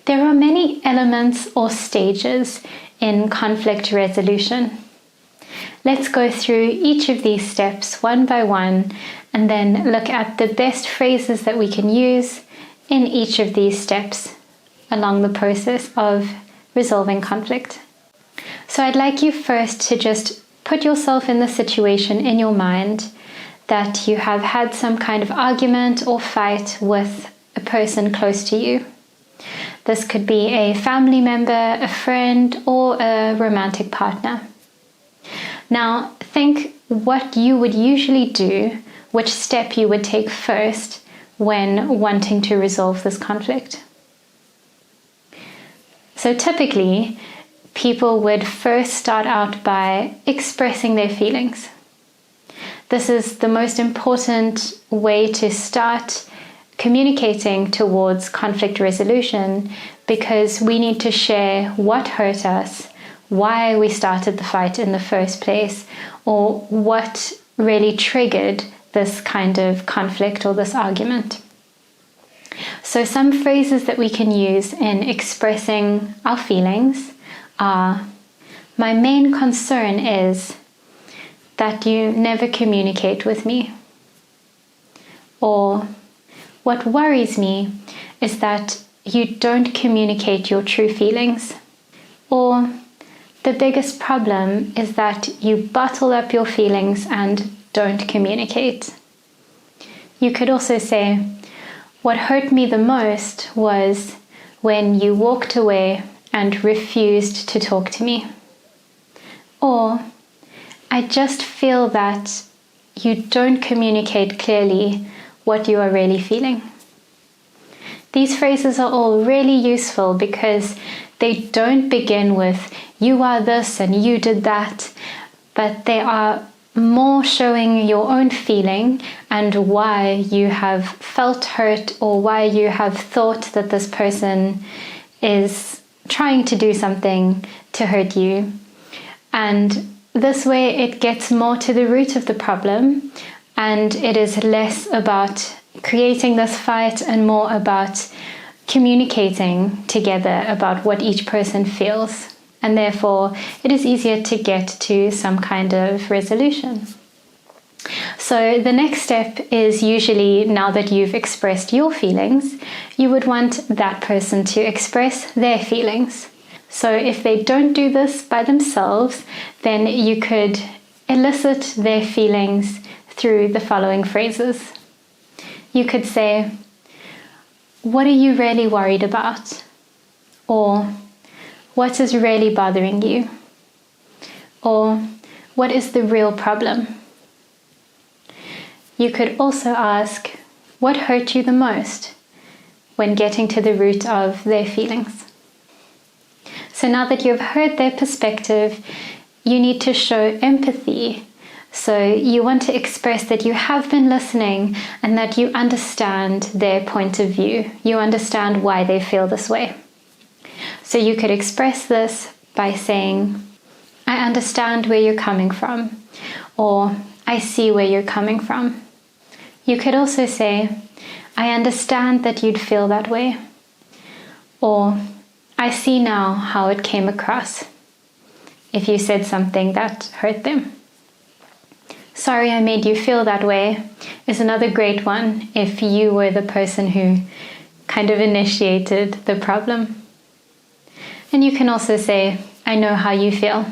There are many elements or stages in conflict resolution. Let's go through each of these steps one by one and then look at the best phrases that we can use in each of these steps along the process of resolving conflict. So I'd like you first to just put yourself in the situation in your mind that you have had some kind of argument or fight with a person close to you. This could be a family member, a friend, or a romantic partner. Now, think what you would usually do, which step you would take first when wanting to resolve this conflict. So typically, people would first start out by expressing their feelings. This is the most important way to start communicating towards conflict resolution, because we need to share what hurt us, why we started the fight in the first place, or what really triggered this kind of conflict or this argument. So some phrases that we can use in expressing our feelings are, my main concern is that you never communicate with me. Or, what worries me is that you don't communicate your true feelings. Or, the biggest problem is that you bottle up your feelings and don't communicate. You could also say, what hurt me the most was when you walked away and refused to talk to me. Or, I just feel that you don't communicate clearly what you are really feeling. These phrases are all really useful because they don't begin with, you are this and you did that, but they are more showing your own feeling and why you have felt hurt or why you have thought that this person is trying to do something to hurt you. And this way it gets more to the root of the problem, and it is less about creating this fight and more about communicating together about what each person feels. And therefore, it is easier to get to some kind of resolution. So the next step is usually, now that you've expressed your feelings, you would want that person to express their feelings. So if they don't do this by themselves, then you could elicit their feelings through the following phrases. You could say, what are you really worried about? Or, what is really bothering you? Or, what is the real problem? You could also ask, what hurt you the most, when getting to the root of their feelings. So now that you've heard their perspective, you need to show empathy. So you want to express that you have been listening and that you understand their point of view. You understand why they feel this way. So you could express this by saying, I understand where you're coming from, or I see where you're coming from. You could also say, I understand that you'd feel that way, or I see now how it came across if you said something that hurt them. Sorry I made you feel that way is another great one if you were the person who kind of initiated the problem. And you can also say, I know how you feel.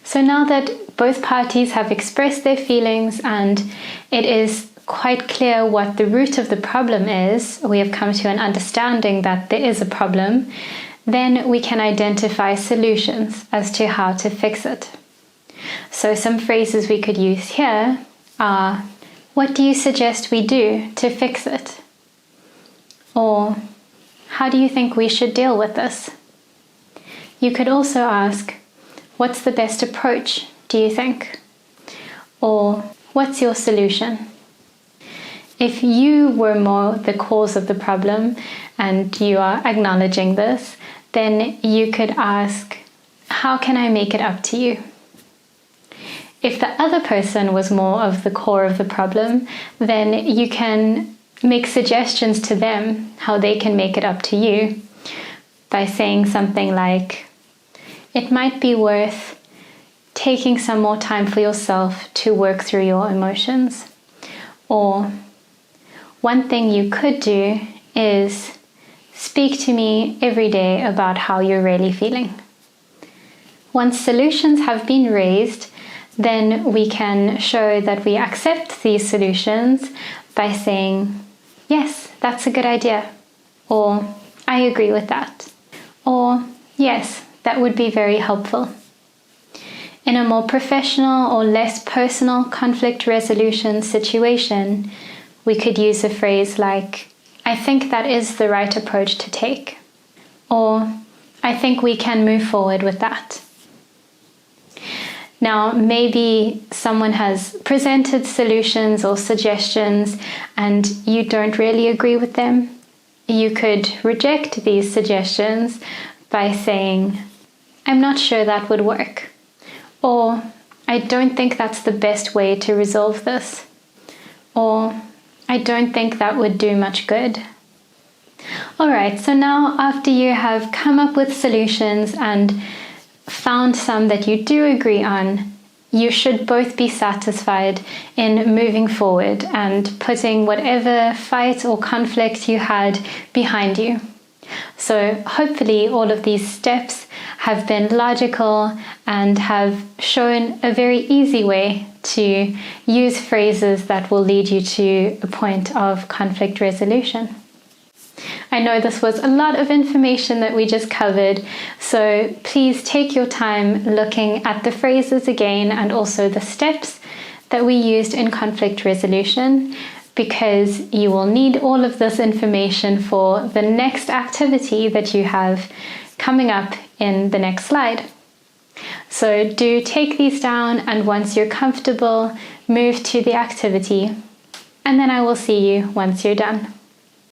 So now that both parties have expressed their feelings and it is quite clear what the root of the problem is, we have come to an understanding that there is a problem, then we can identify solutions as to how to fix it. So some phrases we could use here are, what do you suggest we do to fix it? Or, how do you think we should deal with this? You could also ask, what's the best approach, do you think? Or, what's your solution? If you were more the cause of the problem and you are acknowledging this, then you could ask, how can I make it up to you? If the other person was more of the core of the problem, then you can make suggestions to them how they can make it up to you by saying something like, it might be worth taking some more time for yourself to work through your emotions. Or, one thing you could do is speak to me every day about how you're really feeling. Once solutions have been raised, then we can show that we accept these solutions by saying, yes, that's a good idea. Or, I agree with that. Or, yes, that would be very helpful. In a more professional or less personal conflict resolution situation, we could use a phrase like, I think that is the right approach to take. Or, I think we can move forward with that. Now, maybe someone has presented solutions or suggestions and you don't really agree with them. You could reject these suggestions by saying, I'm not sure that would work. Or, I don't think that's the best way to resolve this. Or, I don't think that would do much good. Alright, so now after you have come up with solutions and found some that you do agree on, you should both be satisfied in moving forward and putting whatever fight or conflict you had behind you. So hopefully all of these steps have been logical and have shown a very easy way to use phrases that will lead you to a point of conflict resolution. I know this was a lot of information that we just covered, so please take your time looking at the phrases again and also the steps that we used in conflict resolution, because you will need all of this information for the next activity that you have coming up in the next slide. So do take these down, and once you're comfortable, move to the activity, and then I will see you once you're done.